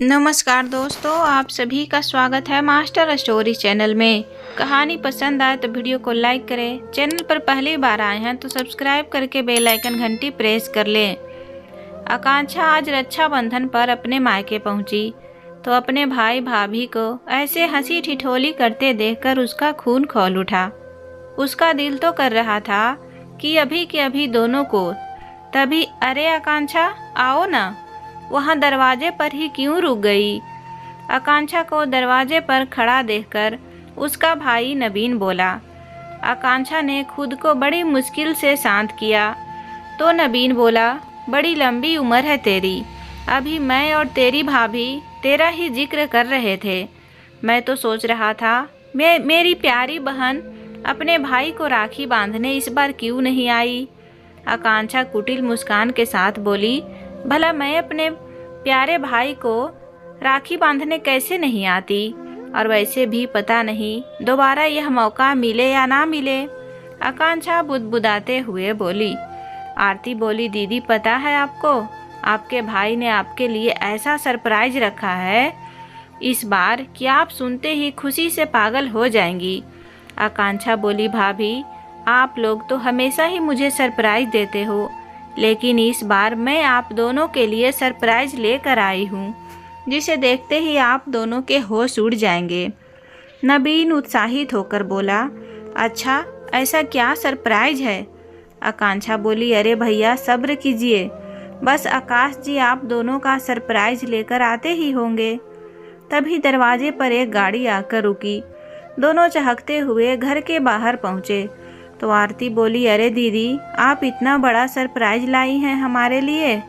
नमस्कार दोस्तों, आप सभी का स्वागत है मास्टर स्टोरी चैनल में। कहानी पसंद आए तो वीडियो को लाइक करें। चैनल पर पहली बार आए हैं तो सब्सक्राइब करके बेल आइकन घंटी प्रेस कर लें। आकांक्षा आज रक्षाबंधन पर अपने मायके पहुंची तो अपने भाई भाभी को ऐसे हंसी ठिठोली करते देखकर उसका खून खौल उठा। उसका दिल तो कर रहा था कि अभी के अभी दोनों को, तभी अरे आकांक्षा आओ ना, वहाँ दरवाजे पर ही क्यों रुक गई। आकांक्षा को दरवाजे पर खड़ा देखकर उसका भाई नवीन बोला। आकांक्षा ने खुद को बड़ी मुश्किल से शांत किया तो नवीन बोला, बड़ी लंबी उम्र है तेरी, अभी मैं और तेरी भाभी तेरा ही जिक्र कर रहे थे। मैं तो सोच रहा था मेरी प्यारी बहन अपने भाई को राखी बांधने इस बार क्यों नहीं आई। आकांक्षा कुटिल मुस्कान के साथ बोली, भला मैं अपने प्यारे भाई को राखी बांधने कैसे नहीं आती, और वैसे भी पता नहीं दोबारा यह मौका मिले या ना मिले। आकांक्षा बुदबुदाते हुए बोली। आरती बोली, दीदी पता है आपको, आपके भाई ने आपके लिए ऐसा सरप्राइज रखा है इस बार कि आप सुनते ही खुशी से पागल हो जाएंगी। आकांक्षा बोली, भाभी आप लोग तो हमेशा ही मुझे सरप्राइज देते हो, लेकिन इस बार मैं आप दोनों के लिए सरप्राइज लेकर आई हूँ, जिसे देखते ही आप दोनों के होश उड़ जाएंगे। नवीन उत्साहित होकर बोला, अच्छा ऐसा क्या सरप्राइज है। आकांक्षा बोली, अरे भैया सब्र कीजिए, बस आकाश जी आप दोनों का सरप्राइज लेकर आते ही होंगे। तभी दरवाजे पर एक गाड़ी आकर रुकी। दोनों चहकते हुए घर के बाहर पहुँचे तो आरती बोली, अरे दीदी आप इतना बड़ा सरप्राइज लाई हैं हमारे लिए,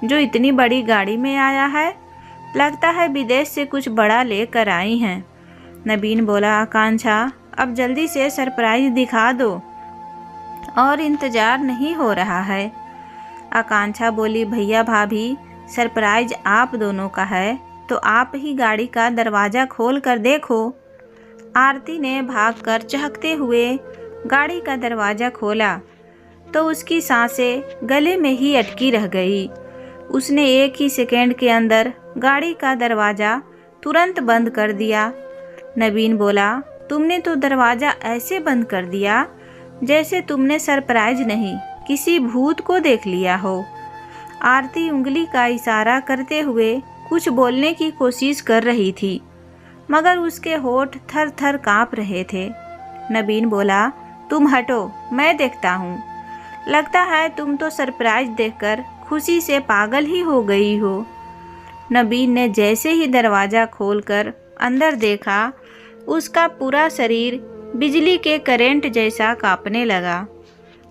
जो इतनी बड़ी गाड़ी में आया है, लगता है विदेश से कुछ बड़ा लेकर आई हैं। नवीन बोला, आकांक्षा अब जल्दी से सरप्राइज दिखा दो और इंतज़ार नहीं हो रहा है। आकांक्षा बोली, भैया भाभी सरप्राइज आप दोनों का है तो आप ही गाड़ी का दरवाज़ा खोल कर देखो। आरती ने भागकर चहकते हुए गाड़ी का दरवाज़ा खोला तो उसकी सांसें गले में ही अटकी रह गई। उसने एक ही सेकंड के अंदर गाड़ी का दरवाज़ा तुरंत बंद कर दिया। नवीन बोला, तुमने तो दरवाज़ा ऐसे बंद कर दिया जैसे तुमने सरप्राइज नहीं किसी भूत को देख लिया हो। आरती उंगली का इशारा करते हुए कुछ बोलने की कोशिश कर रही थी, मगर उसके होठ थर थर काँप रहे थे। नवीन बोला, तुम हटो, मैं देखता हूँ। लगता है तुम तो सरप्राइज देखकर खुशी से पागल ही हो गई हो। नवीन ने जैसे ही दरवाज़ा खोलकर अंदर देखा, उसका पूरा शरीर बिजली के करंट जैसा कांपने लगा।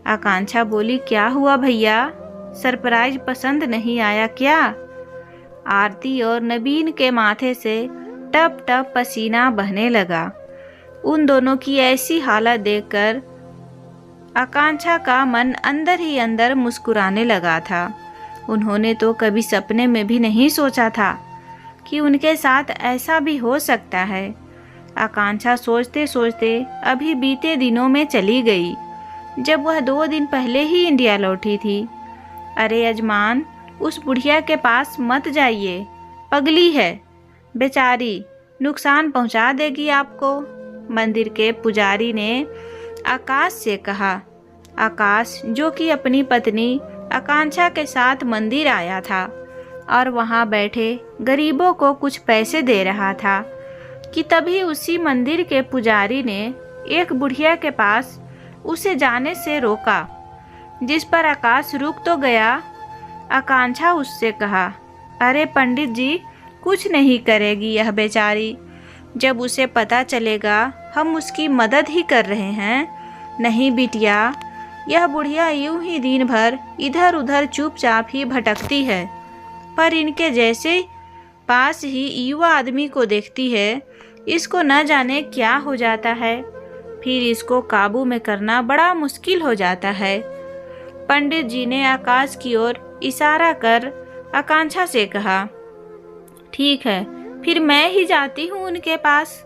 आकांक्षा बोली, क्या हुआ भैया, सरप्राइज पसंद नहीं आया क्या। आरती और नवीन के माथे से टप टप पसीना बहने लगा। उन दोनों की ऐसी हालत देखकर आकांक्षा का मन अंदर ही अंदर मुस्कुराने लगा था। उन्होंने तो कभी सपने में भी नहीं सोचा था कि उनके साथ ऐसा भी हो सकता है। आकांक्षा सोचते सोचते अभी बीते दिनों में चली गई, जब वह 2 दिन पहले ही इंडिया लौटी थी। अरे यजमान, उस बुढ़िया के पास मत जाइए, पगली है बेचारी, नुकसान पहुंचा देगी आपको। मंदिर के पुजारी ने आकाश से कहा। आकाश, जो कि अपनी पत्नी आकांक्षा के साथ मंदिर आया था और वहां बैठे गरीबों को कुछ पैसे दे रहा था, कि तभी उसी मंदिर के पुजारी ने एक बुढ़िया के पास उसे जाने से रोका, जिस पर आकाश रुक तो गया। आकांक्षा उससे कहा, अरे पंडित जी, कुछ नहीं करेगी यह बेचारी, जब उसे पता चलेगा हम उसकी मदद ही कर रहे हैं। नहीं बिटिया, यह बुढ़िया यूं ही दिन भर इधर उधर चुपचाप ही भटकती है, पर इनके जैसे पास ही युवा आदमी को देखती है, इसको न जाने क्या हो जाता है, फिर इसको काबू में करना बड़ा मुश्किल हो जाता है। पंडित जी ने आकाश की ओर इशारा कर आकांक्षा से कहा, ठीक है, फिर मैं ही जाती हूँ उनके पास।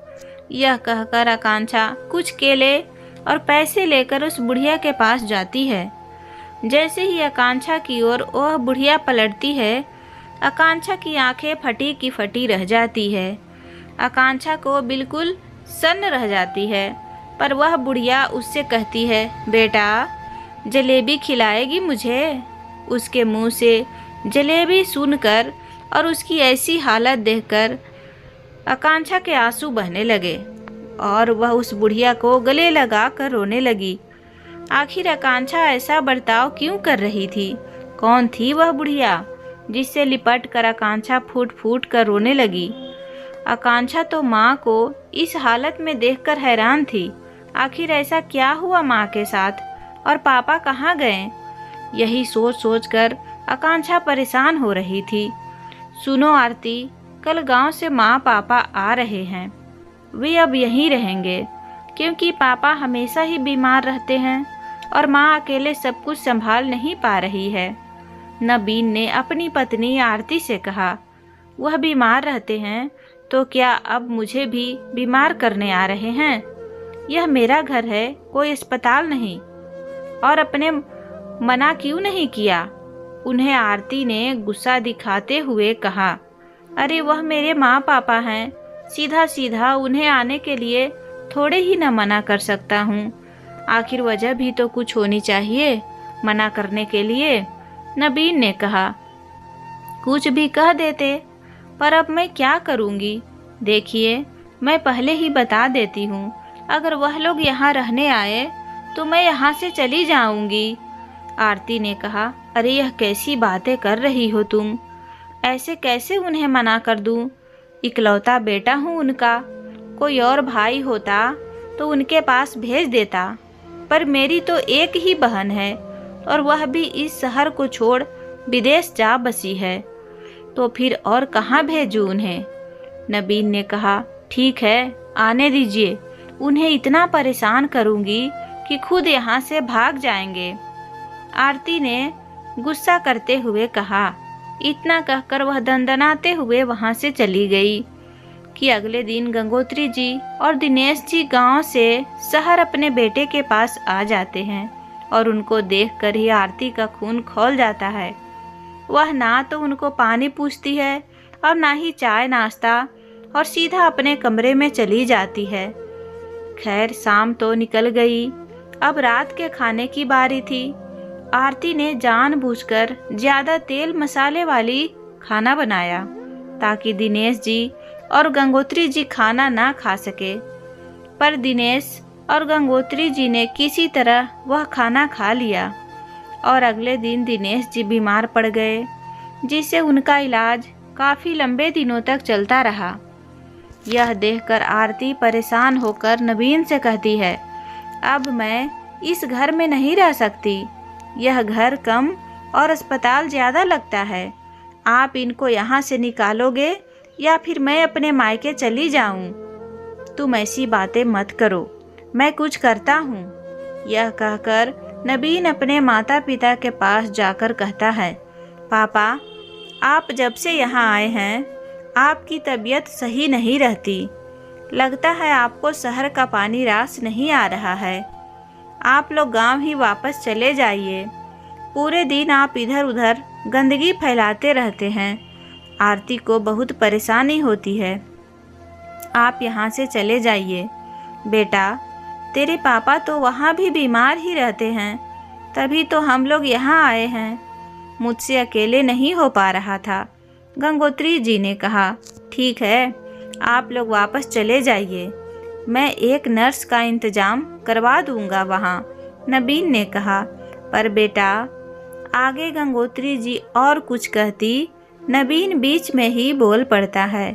यह कहकर आकांक्षा कुछ केले और पैसे लेकर उस बुढ़िया के पास जाती है। जैसे ही आकांक्षा की ओर वह बुढ़िया पलटती है आकांक्षा की आंखें फटी की फटी रह जाती है। आकांक्षा को बिल्कुल सन्न रह जाती है, पर वह बुढ़िया उससे कहती है, बेटा जलेबी खिलाएगी मुझे? उसके मुंह से जलेबी सुनकर और उसकी ऐसी हालत देखकर आकांक्षा के आंसू बहने लगे और वह उस बुढ़िया को गले लगा कर रोने लगी। आखिर आकांक्षा ऐसा बर्ताव क्यों कर रही थी? कौन थी वह बुढ़िया जिससे लिपट कर आकांक्षा फूट फूट कर रोने लगी? आकांक्षा तो माँ को इस हालत में देखकर हैरान थी। आखिर ऐसा क्या हुआ माँ के साथ, और पापा कहाँ गए? यही सोच सोच कर आकांक्षा परेशान हो रही थी। सुनो आरती, कल गांव से माँ पापा आ रहे हैं। वे अब यहीं रहेंगे क्योंकि पापा हमेशा ही बीमार रहते हैं और माँ अकेले सब कुछ संभाल नहीं पा रही है। नबीन ने अपनी पत्नी आरती से कहा, वह बीमार रहते हैं तो क्या अब मुझे भी बीमार करने आ रहे हैं? यह मेरा घर है, कोई अस्पताल नहीं। और अपने मना क्यों नहीं किया? उन्हें आरती ने गुस्सा दिखाते हुए कहा, अरे वह मेरे माँ पापा हैं, सीधा सीधा उन्हें आने के लिए थोड़े ही न मना कर सकता हूँ। आखिर वजह भी तो कुछ होनी चाहिए मना करने के लिए। नबीन ने कहा, कुछ भी कह देते, पर अब मैं क्या करूँगी? देखिए, मैं पहले ही बता देती हूँ, अगर वह लोग यहाँ रहने आए तो मैं यहाँ से चली जाऊँगी। आरती ने कहा, अरे यह कैसी बातें कर रही हो तुम? ऐसे कैसे उन्हें मना कर दूँ? इकलौता बेटा हूँ उनका। कोई और भाई होता तो उनके पास भेज देता, पर मेरी तो एक ही बहन है और वह भी इस शहर को छोड़ विदेश जा बसी है, तो फिर और कहाँ भेजूँ उन्हें? नबीन ने कहा, ठीक है, आने दीजिए, उन्हें इतना परेशान करूँगी कि खुद यहाँ से भाग जाएंगे। आरती ने गुस्सा करते हुए कहा। इतना कहकर वह दंदनाते हुए वहाँ से चली गई। कि अगले दिन गंगोत्री जी और दिनेश जी गांव से शहर अपने बेटे के पास आ जाते हैं और उनको देखकर ही आरती का खून खौल जाता है। वह ना तो उनको पानी पूछती है और ना ही चाय नाश्ता, और सीधा अपने कमरे में चली जाती है। खैर, शाम तो निकल गई, अब रात के खाने की बारी थी। आरती ने जानबूझकर ज्यादा तेल मसाले वाली खाना बनाया ताकि दिनेश जी और गंगोत्री जी खाना ना खा सके, पर दिनेश और गंगोत्री जी ने किसी तरह वह खाना खा लिया और अगले दिन दिनेश जी बीमार पड़ गए, जिससे उनका इलाज काफ़ी लंबे दिनों तक चलता रहा। यह देखकर आरती परेशान होकर नबीन से कहती है, अब मैं इस घर में नहीं रह सकती, यह घर कम और अस्पताल ज़्यादा लगता है। आप इनको यहाँ से निकालोगे या फिर मैं अपने मायके चली जाऊँ? तुम ऐसी बातें मत करो, मैं कुछ करता हूँ। यह कहकर नबीन अपने माता पिता के पास जाकर कहता है, पापा, आप जब से यहाँ आए हैं आपकी तबीयत सही नहीं रहती, लगता है आपको शहर का पानी रास नहीं आ रहा है। आप लोग गांव ही वापस चले जाइए, पूरे दिन आप इधर उधर गंदगी फैलाते रहते हैं, आरती को बहुत परेशानी होती है, आप यहाँ से चले जाइए। बेटा, तेरे पापा तो वहाँ भी बीमार ही रहते हैं, तभी तो हम लोग यहाँ आए हैं, मुझसे अकेले नहीं हो पा रहा था। गंगोत्री जी ने कहा, ठीक है, आप लोग वापस चले जाइए, मैं एक नर्स का इंतज़ाम करवा दूंगा वहाँ। नबीन ने कहा, पर बेटा, आगे गंगोत्री जी और कुछ कहती, नबीन बीच में ही बोल पड़ता है,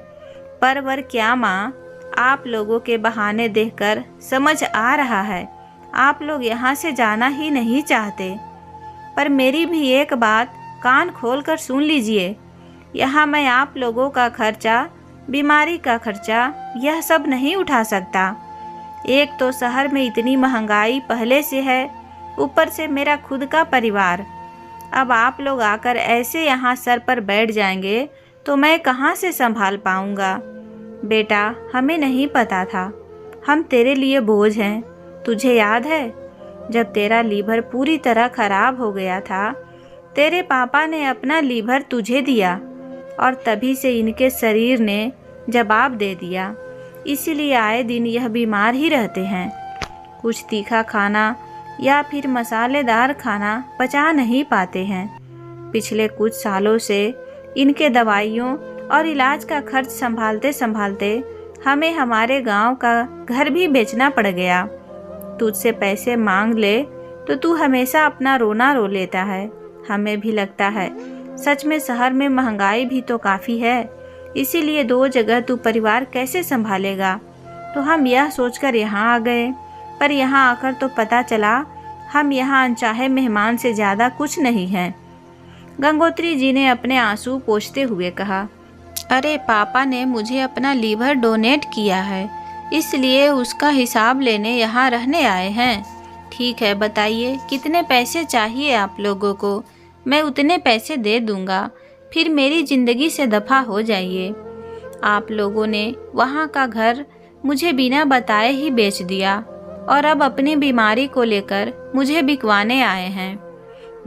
पर क्या माँ, आप लोगों के बहाने देखकर समझ आ रहा है आप लोग यहाँ से जाना ही नहीं चाहते, पर मेरी भी एक बात कान खोल कर सुन लीजिए, यहाँ मैं आप लोगों का खर्चा, बीमारी का खर्चा, यह सब नहीं उठा सकता। एक तो शहर में इतनी महंगाई पहले से है, ऊपर से मेरा खुद का परिवार। अब आप लोग आकर ऐसे यहाँ सर पर बैठ जाएंगे तो मैं कहाँ से संभाल पाऊँगा। बेटा, हमें नहीं पता था, हम तेरे लिए बोझ हैं। तुझे याद है जब तेरा लीवर पूरी तरह खराब हो गया था, तेरे पापा ने अपना लीवर तुझे दिया, और तभी से इनके शरीर ने जवाब दे दिया। इसीलिए आए दिन यह बीमार ही रहते हैं। कुछ तीखा खाना या फिर मसालेदार खाना पचा नहीं पाते हैं। पिछले कुछ सालों से इनके दवाइयों और इलाज का खर्च संभालते संभालते हमें हमारे गांव का घर भी बेचना पड़ गया। तुझसे पैसे मांग ले तो तू हमेशा अपना रोना रो लेता है। हमें भी लगता है सच में शहर में महंगाई भी तो काफ़ी है, इसीलिए 2 जगह तू परिवार कैसे संभालेगा। तो हम यह सोचकर यहाँ आ गए, पर यहाँ आकर तो पता चला हम यहाँ अनचाहे मेहमान से ज़्यादा कुछ नहीं हैं। गंगोत्री जी ने अपने आंसू पोंछते हुए कहा, अरे पापा ने मुझे अपना लीवर डोनेट किया है, इसलिए उसका हिसाब लेने यहाँ रहने आए हैं। ठीक है, बताइए कितने पैसे चाहिए आप लोगों को, मैं उतने पैसे दे दूँगा, फिर मेरी ज़िंदगी से दफ़ा हो जाइए। आप लोगों ने वहाँ का घर मुझे बिना बताए ही बेच दिया और अब अपनी बीमारी को लेकर मुझे बिकवाने आए हैं।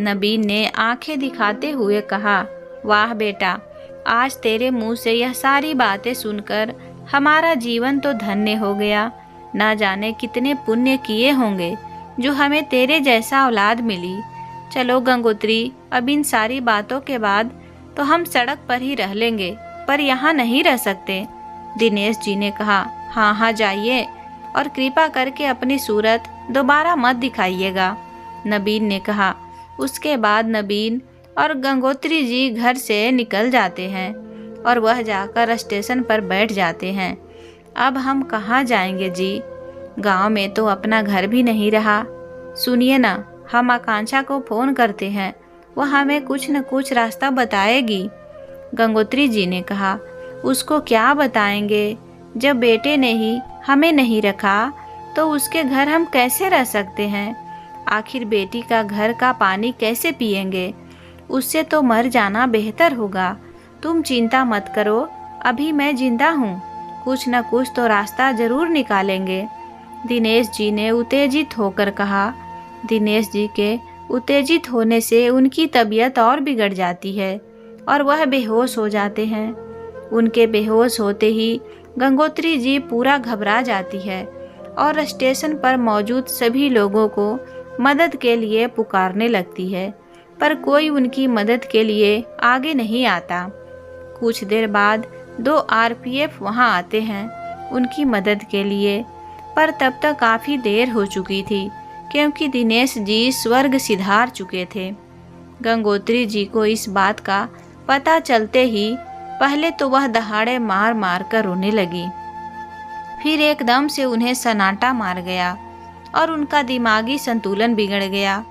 नबीन ने आंखें दिखाते हुए कहा, वाह बेटा, आज तेरे मुंह से यह सारी बातें सुनकर हमारा जीवन तो धन्य हो गया। ना जाने कितने पुण्य किए होंगे जो हमें तेरे जैसा औलाद मिली। चलो गंगोत्री, अब इन सारी बातों के बाद तो हम सड़क पर ही रह लेंगे, पर यहाँ नहीं रह सकते। दिनेश जी ने कहा, हाँ हाँ जाइए, और कृपा करके अपनी सूरत दोबारा मत दिखाइएगा। नबीन ने कहा। उसके बाद नबीन और गंगोत्री जी घर से निकल जाते हैं और वह जाकर स्टेशन पर बैठ जाते हैं। अब हम कहाँ जाएंगे जी? गांव में तो अपना घर भी नहीं रहा। सुनिए ना, हम आकांक्षा को फ़ोन करते हैं, वह हमें कुछ न कुछ रास्ता बताएगी। गंगोत्री जी ने कहा, उसको क्या बताएंगे? जब बेटे ने ही हमें नहीं रखा तो उसके घर हम कैसे रह सकते हैं? आखिर बेटी का घर का पानी कैसे पिएंगे? उससे तो मर जाना बेहतर होगा। तुम चिंता मत करो, अभी मैं जिंदा हूँ, कुछ न कुछ तो रास्ता जरूर निकालेंगे। दिनेश जी ने उत्तेजित होकर कहा। दिनेश जी के उत्तेजित होने से उनकी तबीयत और बिगड़ जाती है और वह बेहोश हो जाते हैं। उनके बेहोश होते ही गंगोत्री जी पूरा घबरा जाती है और स्टेशन पर मौजूद सभी लोगों को मदद के लिए पुकारने लगती है, पर कोई उनकी मदद के लिए आगे नहीं आता। कुछ देर बाद 2 आरपीएफ वहां आते हैं उनकी मदद के लिए, पर तब तक काफ़ी देर हो चुकी थी क्योंकि दिनेश जी स्वर्ग सिधार चुके थे। गंगोत्री जी को इस बात का पता चलते ही पहले तो वह दहाड़े मार मार कर रोने लगी, फिर एकदम से उन्हें सन्नाटा मार गया और उनका दिमागी संतुलन बिगड़ गया।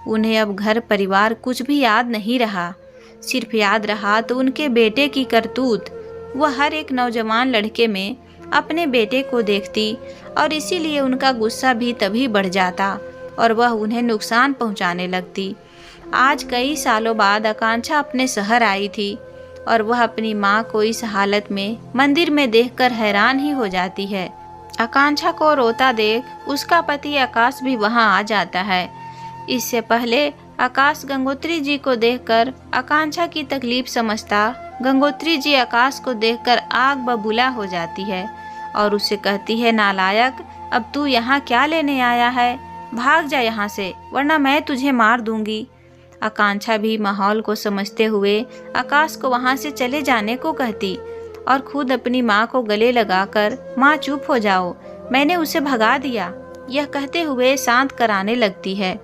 उन्हें अब घर परिवार कुछ भी याद नहीं रहा, सिर्फ याद रहा तो उनके बेटे की करतूत। वह हर एक नौजवान लड़के में अपने बेटे को देखती और इसीलिए उनका गुस्सा भी तभी बढ़ जाता और वह उन्हें नुकसान पहुंचाने लगती। आज कई सालों बाद आकांक्षा अपने शहर आई थी और वह अपनी माँ को इस हालत में मंदिर में देखकर हैरान ही हो जाती है। आकांक्षा को रोता देख उसका पति आकाश भी वहां आ जाता है। इससे पहले आकाश गंगोत्री जी को देखकर आकांक्षा की तकलीफ समझता, गंगोत्री जी आकाश को देखकर आग बबूला हो जाती है और उससे कहती है, नालायक, अब तू यहाँ क्या लेने आया है? भाग जा यहाँ से, वरना मैं तुझे मार दूंगी। आकांक्षा भी माहौल को समझते हुए आकाश को वहाँ से चले जाने को कहती और खुद अपनी माँ को गले लगाकर, माँ चुप हो जाओ, मैंने उसे भगा दिया, यह कहते हुए शांत कराने लगती है।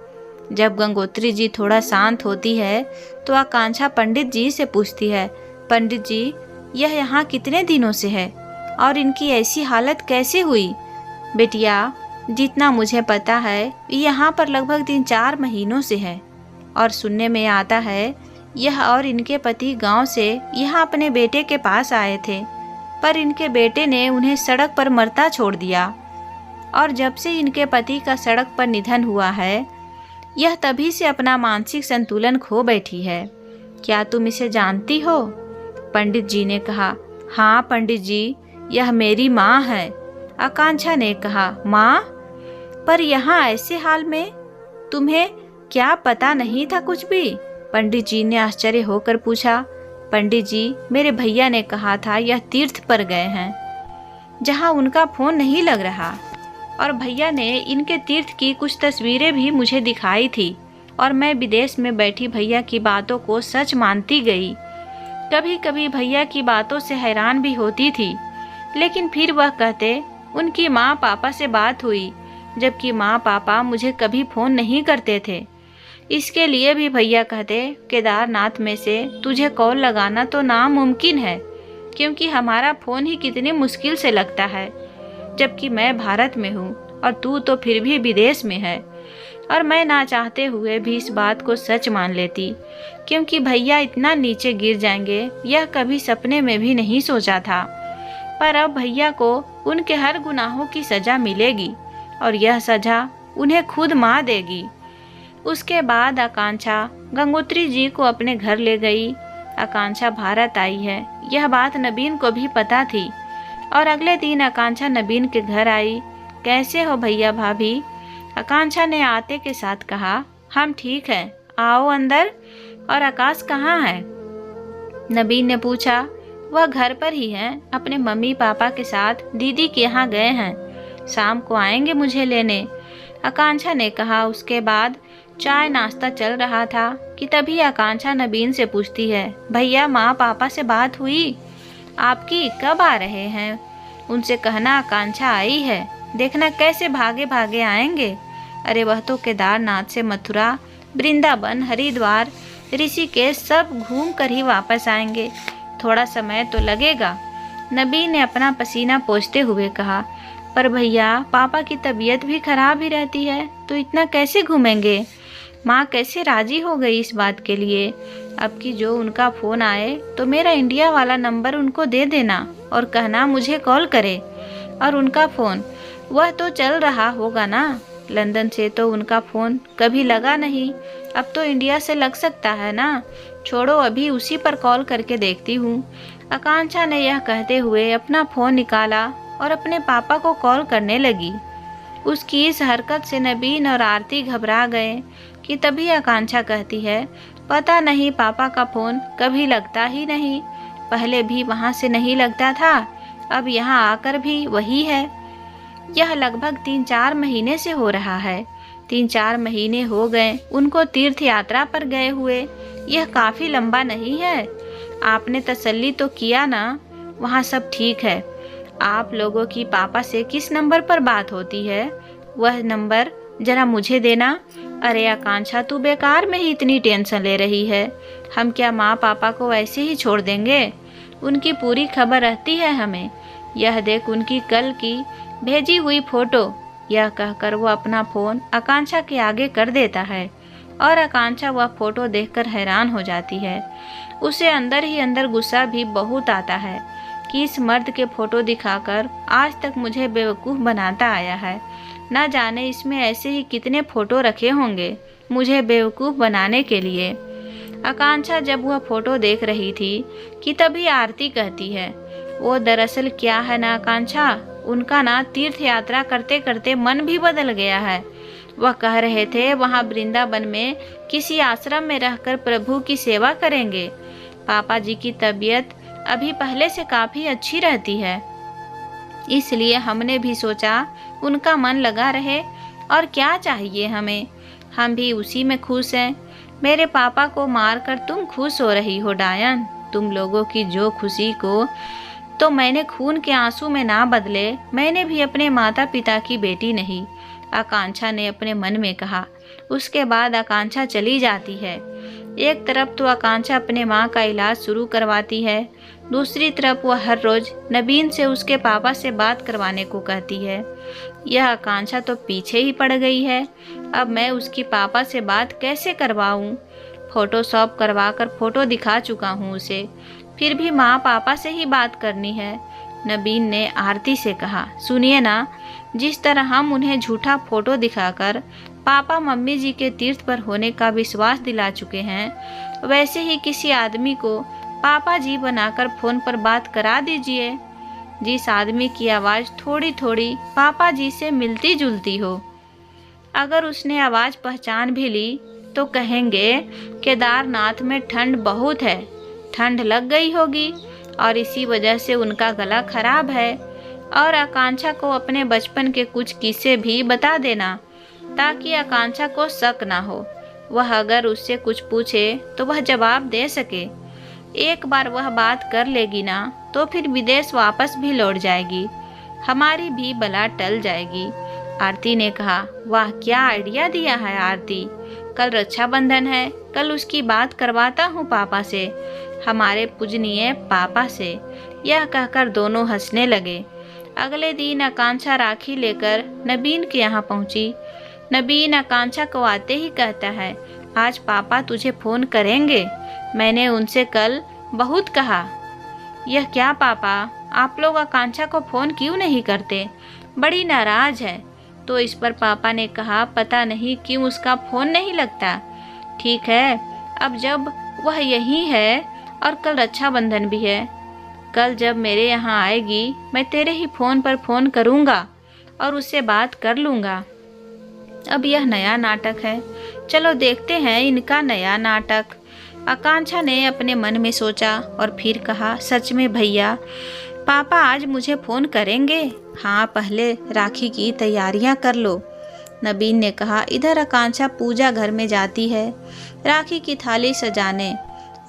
जब गंगोत्री जी थोड़ा शांत होती है तो आकांक्षा पंडित जी से पूछती है, पंडित जी, यह यहाँ कितने दिनों से है और इनकी ऐसी हालत कैसे हुई? बेटिया, जितना मुझे पता है यहाँ पर लगभग 3-4 महीनों से है और सुनने में आता है यह और इनके पति गांव से यहाँ अपने बेटे के पास आए थे, पर इनके बेटे ने उन्हें सड़क पर मरता छोड़ दिया और जब से इनके पति का सड़क पर निधन हुआ है यह तभी से अपना मानसिक संतुलन खो बैठी है। क्या तुम इसे जानती हो? पंडित जी ने कहा, हाँ पंडित जी, यह मेरी माँ है। आकांक्षा ने कहा, माँ? पर यहाँ ऐसे हाल में तुम्हें क्या पता नहीं था कुछ भी? पंडित जी ने आश्चर्य होकर पूछा, पंडित जी, मेरे भैया ने कहा था यह तीर्थ पर गए हैं, जहाँ उनका फ़ोन नहीं लग रहा, और भैया ने इनके तीर्थ की कुछ तस्वीरें भी मुझे दिखाई थी, और मैं विदेश में बैठी भैया की बातों को सच मानती गई। कभी कभी भैया की बातों से हैरान भी होती थी, लेकिन फिर वह कहते उनकी माँ पापा से बात हुई, जबकि माँ पापा मुझे कभी फ़ोन नहीं करते थे। इसके लिए भी भैया कहते केदारनाथ में से तुझे कॉल लगाना तो नामुमकिन है, क्योंकि हमारा फ़ोन ही कितनी मुश्किल से लगता है, जबकि मैं भारत में हूँ और तू तो फिर भी विदेश में है। और मैं ना चाहते हुए भी इस बात को सच मान लेती, क्योंकि भैया इतना नीचे गिर जाएंगे यह कभी सपने में भी नहीं सोचा था। पर अब भैया को उनके हर गुनाहों की सज़ा मिलेगी, और यह सज़ा उन्हें खुद माँ देगी। उसके बाद आकांक्षा गंगोत्री जी को अपने घर ले गई। आकांक्षा भारत आई है, यह बात नबीन को भी पता थी, और अगले दिन आकांक्षा नबीन के घर आई। कैसे हो भैया भाभी? आकांक्षा ने आते के साथ कहा। हम ठीक हैं, आओ अंदर। और आकाश कहाँ है? नबीन ने पूछा। वह घर पर ही है, अपने मम्मी पापा के साथ दीदी के यहाँ गए हैं, शाम को आएंगे मुझे लेने, आकांक्षा ने कहा। उसके बाद चाय नाश्ता चल रहा था कि तभी आकांक्षा नबीन से पूछती है, भैया माँ पापा से बात हुई आपकी? कब आ रहे हैं? उनसे कहना आकांक्षा आई है, देखना कैसे भागे भागे आएंगे। अरे वह तो केदारनाथ से मथुरा, वृंदावन, हरिद्वार, ऋषिकेश सब घूम कर ही वापस आएंगे, थोड़ा समय तो लगेगा। नबी ने अपना पसीना पोंछते हुए कहा। पर भैया पापा की तबीयत भी खराब ही रहती है, तो इतना कैसे घूमेंगे? माँ कैसे राजी हो गई इस बात के लिए? अब की जो उनका फ़ोन आए तो मेरा इंडिया वाला नंबर उनको दे देना और कहना मुझे कॉल करे। और उनका फ़ोन वह तो चल रहा होगा ना, लंदन से तो उनका फ़ोन कभी लगा नहीं, अब तो इंडिया से लग सकता है ना। छोड़ो, अभी उसी पर कॉल करके देखती हूँ। आकांक्षा ने यह कहते हुए अपना फ़ोन निकाला और अपने पापा को कॉल करने लगी। उसकी इस हरकत से नबीन और आरती घबरा गए कि तभी आकांक्षा कहती है, पता नहीं पापा का फ़ोन कभी लगता ही नहीं, पहले भी वहाँ से नहीं लगता था, अब यहाँ आकर भी वही है। यह लगभग 3-4 महीने से हो रहा है। 3-4 महीने हो गए उनको तीर्थ यात्रा पर गए हुए, यह काफ़ी लंबा नहीं है। आपने तसल्ली तो किया ना, वहाँ सब ठीक है। आप लोगों की पापा से किस नंबर पर बात होती है, वह नंबर जरा मुझे देना। अरे आकांक्षा, तू बेकार में ही इतनी टेंशन ले रही है, हम क्या माँ पापा को ऐसे ही छोड़ देंगे? उनकी पूरी खबर रहती है हमें। यह देख उनकी कल की भेजी हुई फ़ोटो। यह कहकर वो अपना फ़ोन आकांक्षा के आगे कर देता है, और आकांक्षा वह फ़ोटो देखकर हैरान हो जाती है। उसे अंदर ही अंदर गुस्सा भी बहुत आता है कि इस मर्द के फ़ोटो दिखाकर आज तक मुझे बेवकूफ़ बनाता आया है। ना जाने इसमें ऐसे ही कितने फ़ोटो रखे होंगे मुझे बेवकूफ़ बनाने के लिए। आकांक्षा जब वह फ़ोटो देख रही थी कि तभी आरती कहती है, वो दरअसल क्या है ना आकांक्षा, उनका ना तीर्थ यात्रा करते करते मन भी बदल गया है। वह कह रहे थे वहाँ वृंदावन में किसी आश्रम में रहकर प्रभु की सेवा करेंगे। पापा जी की तबीयत अभी पहले से काफ़ी अच्छी रहती है, इसलिए हमने भी सोचा उनका मन लगा रहे, और क्या चाहिए हमें, हम भी उसी में खुश हैं। मेरे पापा को मारकर तुम खुश हो रही हो डायन, तुम लोगों की जो खुशी को तो मैंने खून के आंसू में ना बदले, मैंने भी अपने माता पिता की बेटी नहीं, आकांक्षा ने अपने मन में कहा। उसके बाद आकांक्षा चली जाती है। एक तरफ तो आकांक्षा अपने माँ का इलाज शुरू करवाती है, दूसरी तरफ वह हर रोज़ नबीन से उसके पापा से बात करवाने को कहती है। यह आकांक्षा तो पीछे ही पड़ गई है। अब मैं उसकी पापा से बात कैसे करवाऊँ? फ़ोटोशॉप करवा कर फ़ोटो दिखा चुका हूँ उसे, फिर भी माँ पापा से ही बात करनी है। नबीन ने आरती से कहा, सुनिए ना, जिस तरह हम उन्हें झूठा फ़ोटो दिखाकर पापा मम्मी जी के तीर्थ पर होने का विश्वास दिला चुके हैं, वैसे ही किसी आदमी को पापा जी बनाकर फ़ोन पर बात करा दीजिए, जिस आदमी की आवाज़ थोड़ी थोड़ी पापा जी से मिलती जुलती हो। अगर उसने आवाज़ पहचान भी ली तो कहेंगे केदारनाथ में ठंड बहुत है, ठंड लग गई होगी और इसी वजह से उनका गला खराब है। और आकांक्षा को अपने बचपन के कुछ किस्से भी बता देना ताकि आकांक्षा को शक ना हो। वह अगर उससे कुछ पूछे तो वह जवाब दे सके। एक बार वह बात कर लेगी ना तो फिर विदेश वापस भी लौट जाएगी, हमारी भी बला टल जाएगी। आरती ने कहा, वाह क्या आइडिया दिया है आरती, कल रक्षाबंधन है, कल उसकी बात करवाता हूँ पापा से, हमारे पूजनीय पापा से। यह कहकर दोनों हंसने लगे। अगले दिन आकांक्षा राखी लेकर नबीन के यहाँ पहुंची। नबीन आकांक्षा को आते ही कहता है, आज पापा तुझे फ़ोन करेंगे, मैंने उनसे कल बहुत कहा। यह क्या पापा, आप लोग आकांक्षा को फ़ोन क्यों नहीं करते, बड़ी नाराज़ है। तो इस पर पापा ने कहा, पता नहीं क्यों उसका फ़ोन नहीं लगता। ठीक है, अब जब वह यहीं है और कल रक्षाबंधन भी है, कल जब मेरे यहाँ आएगी मैं तेरे ही फ़ोन पर फ़ोन करूँगा और उससे बात कर लूँगा। अब यह नया नाटक है, चलो देखते हैं इनका नया नाटक। आकांक्षा ने अपने मन में सोचा और फिर कहा, सच में भैया, पापा आज मुझे फ़ोन करेंगे? हाँ, पहले राखी की तैयारियां कर लो। नबीन ने कहा। इधर आकांक्षा पूजा घर में जाती है राखी की थाली सजाने,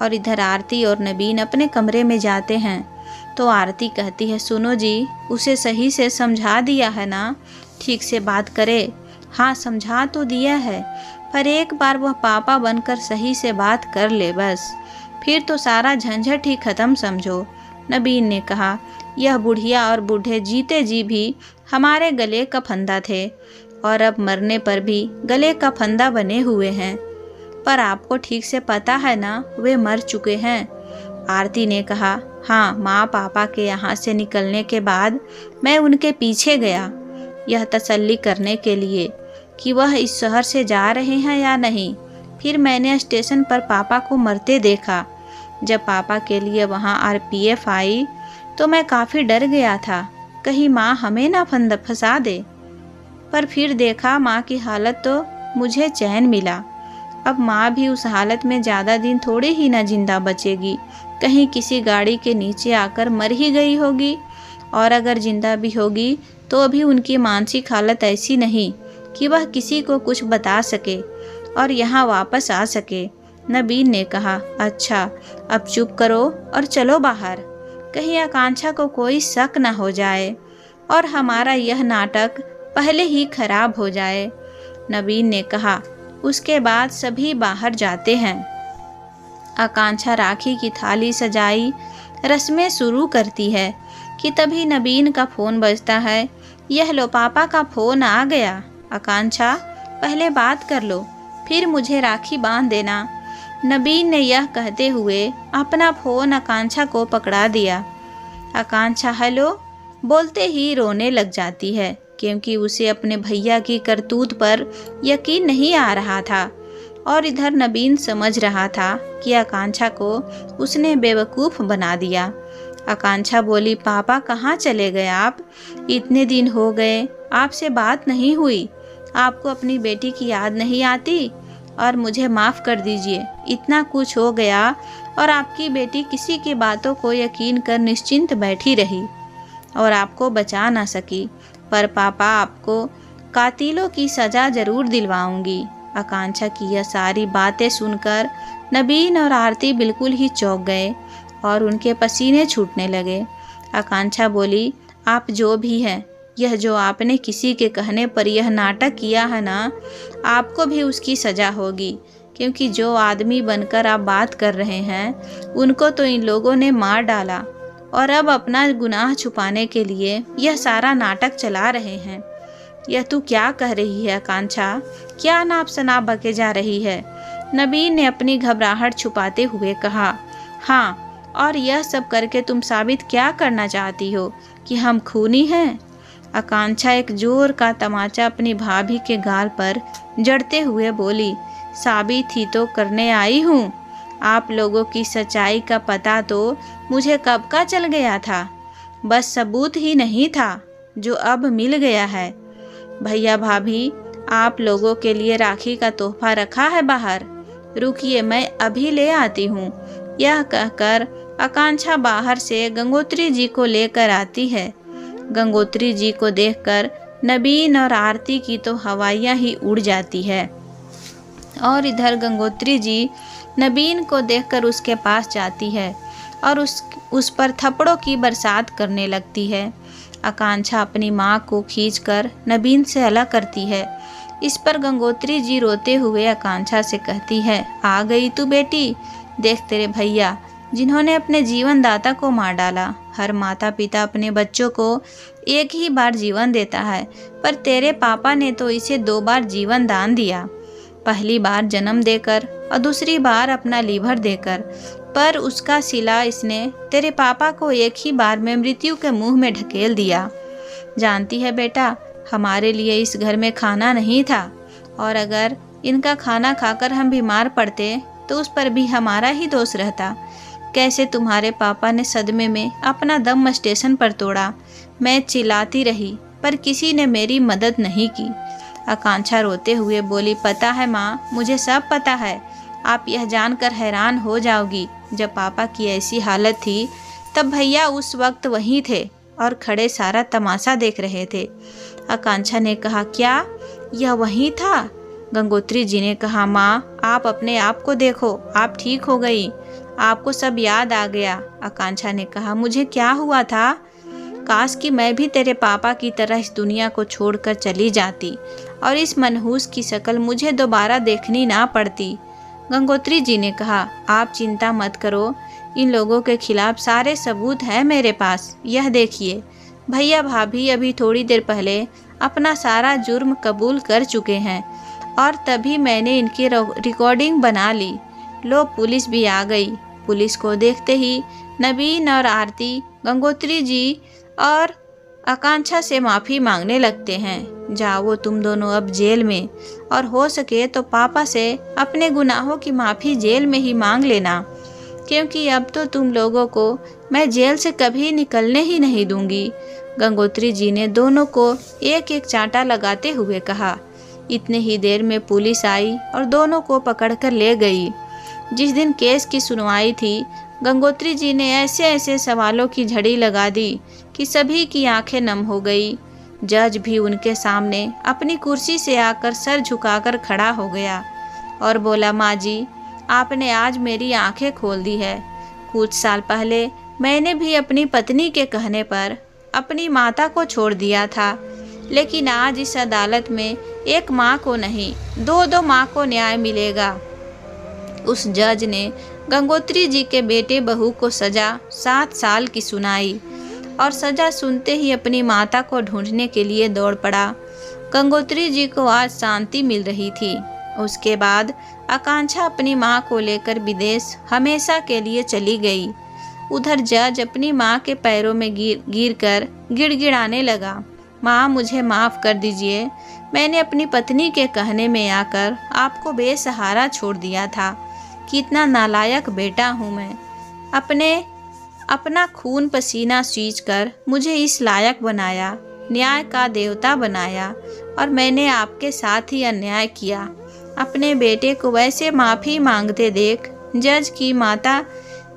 और इधर आरती और नबीन अपने कमरे में जाते हैं। तो आरती कहती है, सुनो जी, उसे सही से समझा दिया है ना, ठीक से बात करे। हाँ, समझा तो दिया है, पर एक बार वह पापा बनकर सही से बात कर ले बस, फिर तो सारा झंझट ही ख़त्म समझो। नबीन ने कहा, यह बुढ़िया और बूढ़े जीते जी भी हमारे गले का फंदा थे और अब मरने पर भी गले का फंदा बने हुए हैं, पर आपको ठीक से पता है ना वे मर चुके हैं। आरती ने कहा, हाँ, माँ पापा के यहाँ से निकलने के बाद मैं उनके पीछे गया, यह तसल्ली करने के लिए कि वह इस शहर से जा रहे हैं या नहीं। फिर मैंने स्टेशन पर पापा को मरते देखा। जब पापा के लिए वहाँ आरपीएफ आई तो मैं काफ़ी डर गया था, कहीं माँ हमें ना फंसा दे, पर फिर देखा माँ की हालत तो मुझे चैन मिला। अब माँ भी उस हालत में ज़्यादा दिन थोड़े ही ना जिंदा बचेगी, कहीं किसी गाड़ी के नीचे आकर मर ही गई होगी, और अगर जिंदा भी होगी तो अभी उनकी मानसिक हालत ऐसी नहीं कि वह किसी को कुछ बता सके और यहाँ वापस आ सके। नबीन ने कहा, अच्छा अब चुप करो और चलो बाहर, कहीं आकांक्षा को कोई शक न हो जाए और हमारा यह नाटक पहले ही खराब हो जाए। नबीन ने कहा। उसके बाद सभी बाहर जाते हैं। आकांक्षा राखी की थाली सजाई रस्में शुरू करती है कि तभी नबीन का फ़ोन बजता है। यह लो, पापा का फ़ोन आ गया। आकांक्षा, पहले बात कर लो, फिर मुझे राखी बांध देना। नबीन ने यह कहते हुए अपना फ़ोन आकांक्षा को पकड़ा दिया। आकांक्षा हेलो बोलते ही रोने लग जाती है, क्योंकि उसे अपने भैया की करतूत पर यकीन नहीं आ रहा था, और इधर नबीन समझ रहा था कि आकांक्षा को उसने बेवकूफ़ बना दिया। आकांक्षा बोली, पापा कहाँ चले गए आप? इतने दिन हो गए आपसे बात नहीं हुई, आपको अपनी बेटी की याद नहीं आती? और मुझे माफ़ कर दीजिए, इतना कुछ हो गया और आपकी बेटी किसी की बातों को यकीन कर निश्चिंत बैठी रही और आपको बचा ना सकी, पर पापा आपको कातिलों की सज़ा ज़रूर दिलवाऊंगी। आकांक्षा की यह सारी बातें सुनकर नबीन और आरती बिल्कुल ही चौंक गए और उनके पसीने छूटने लगे। आकांक्षा बोली, आप जो भी हैं, यह जो आपने किसी के कहने पर यह नाटक किया है ना, आपको भी उसकी सज़ा होगी, क्योंकि जो आदमी बनकर आप बात कर रहे हैं उनको तो इन लोगों ने मार डाला और अब अपना गुनाह छुपाने के लिए यह सारा नाटक चला रहे हैं। यह तू क्या कह रही है आकांक्षा? क्या नाप शनाप बके जा रही है? नबीन ने अपनी घबराहट छुपाते हुए कहा। हाँ, और यह सब करके तुम साबित क्या करना चाहती हो कि हम खूनी हैं? आकांक्षा एक जोर का तमाचा अपनी भाभी के गाल पर जड़ते हुए बोली, साबित ही तो करने आई हूँ। आप लोगों की सच्चाई का पता तो मुझे कब का चल गया था, बस सबूत ही नहीं था जो अब मिल गया है। भैया भाभी, आप लोगों के लिए राखी का तोहफा रखा है बाहर, रुकिए मैं अभी ले आती हूँ। यह कहकर आकांक्षा बाहर से गंगोत्री जी को लेकर आती है। गंगोत्री जी को देखकर नबीन और आरती की तो हवाइयाँ ही उड़ जाती है और इधर गंगोत्री जी नबीन को देखकर उसके पास जाती है और उस पर थप्पड़ों की बरसात करने लगती है। आकांक्षा अपनी माँ को खींचकर नबीन से अलग करती है। इस पर गंगोत्री जी रोते हुए आकांक्षा से कहती है, आ गई तू बेटी, देख तेरे भैया जिन्होंने अपने जीवन दाता को मार डाला। हर माता पिता अपने बच्चों को एक ही बार जीवन देता है, पर तेरे पापा ने तो इसे 2 बार जीवन दान दिया। पहली बार जन्म देकर और दूसरी बार अपना लीवर देकर, पर उसका सिला इसने तेरे पापा को एक ही बार में मृत्यु के मुंह में ढकेल दिया। जानती है बेटा, हमारे लिए इस घर में खाना नहीं था और अगर इनका खाना खाकर हम बीमार पड़ते तो उस पर भी हमारा ही दोष रहता। कैसे तुम्हारे पापा ने सदमे में अपना दम स्टेशन पर तोड़ा। मैं चिल्लाती रही पर किसी ने मेरी मदद नहीं की। आकांक्षा रोते हुए बोली, पता है माँ, मुझे सब पता है। आप यह जानकर हैरान हो जाओगी, जब पापा की ऐसी हालत थी तब भैया उस वक्त वहीं थे और खड़े सारा तमाशा देख रहे थे। आकांक्षा ने कहा, क्या यह वहीं था? गंगोत्री जी ने कहा, माँ आप अपने आप को देखो, आप ठीक हो गई, आपको सब याद आ गया। आकांक्षा ने कहा, मुझे क्या हुआ था? काश कि मैं भी तेरे पापा की तरह इस दुनिया को छोड़कर चली जाती और इस मनहूस की शक्ल मुझे दोबारा देखनी ना पड़ती। गंगोत्री जी ने कहा, आप चिंता मत करो, इन लोगों के खिलाफ सारे सबूत हैं मेरे पास। यह देखिए, भैया भाभी अभी थोड़ी देर पहले अपना सारा जुर्म कबूल कर चुके हैं और तभी मैंने इनकी रिकॉर्डिंग बना ली। लो पुलिस भी आ गई। पुलिस को देखते ही नबीन और आरती गंगोत्री जी और आकांक्षा से माफ़ी मांगने लगते हैं। जाओ तुम दोनों अब जेल में, और हो सके तो पापा से अपने गुनाहों की माफ़ी जेल में ही मांग लेना, क्योंकि अब तो तुम लोगों को मैं जेल से कभी निकलने ही नहीं दूंगी। गंगोत्री जी ने दोनों को एक एक चांटा लगाते हुए कहा। इतने ही देर में पुलिस आई और दोनों को पकड़कर ले गई। जिस दिन केस की सुनवाई थी, गंगोत्री जी ने ऐसे ऐसे सवालों की झड़ी लगा दी कि सभी की आंखें नम हो गई। जज भी उनके सामने अपनी कुर्सी से आकर सर झुकाकर खड़ा हो गया और बोला, माँ जी, आपने आज मेरी आंखें खोल दी है। कुछ साल पहले मैंने भी अपनी पत्नी के कहने पर अपनी माता को छोड़ दिया था, लेकिन आज इस अदालत में एक माँ को नहीं, 2-2 माँ को न्याय मिलेगा। उस जज ने गंगोत्री जी के बेटे बहू को सजा 7 साल की सुनाई और सजा सुनते ही अपनी माता को ढूंढने के लिए दौड़ पड़ा। गंगोत्री जी को आज शांति मिल रही थी। उसके बाद आकांक्षा अपनी माँ को लेकर विदेश हमेशा के लिए चली गई। उधर जज अपनी माँ के पैरों में गिर कर गिड़गिड़ाने लगा, माँ मुझे माफ़ कर दीजिए, मैंने अपनी पत्नी के कहने में आकर आपको बेसहारा छोड़ दिया था। कितना नालायक बेटा हूँ मैं। अपना खून पसीना सींच कर मुझे इस लायक बनाया, न्याय का देवता बनाया, और मैंने आपके साथ ही अन्याय किया। अपने बेटे को वैसे माफ़ी मांगते देख जज की माता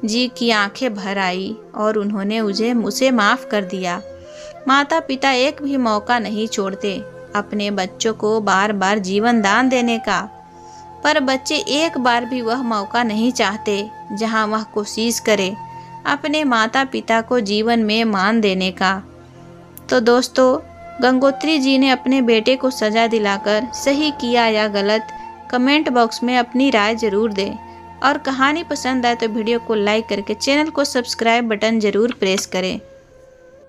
जी की आंखें भर आई और उन्होंने उसे माफ़ कर दिया। माता पिता एक भी मौका नहीं छोड़ते अपने बच्चों को बार बार जीवन दान देने का, पर बच्चे एक बार भी वह मौका नहीं चाहते जहां वह कोशिश करे अपने माता पिता को जीवन में मान देने का। तो दोस्तों, गंगोत्री जी ने अपने बेटे को सज़ा दिलाकर सही किया या गलत, कमेंट बॉक्स में अपनी राय ज़रूर दें। और कहानी पसंद आए तो वीडियो को लाइक करके चैनल को सब्सक्राइब बटन ज़रूर प्रेस करें।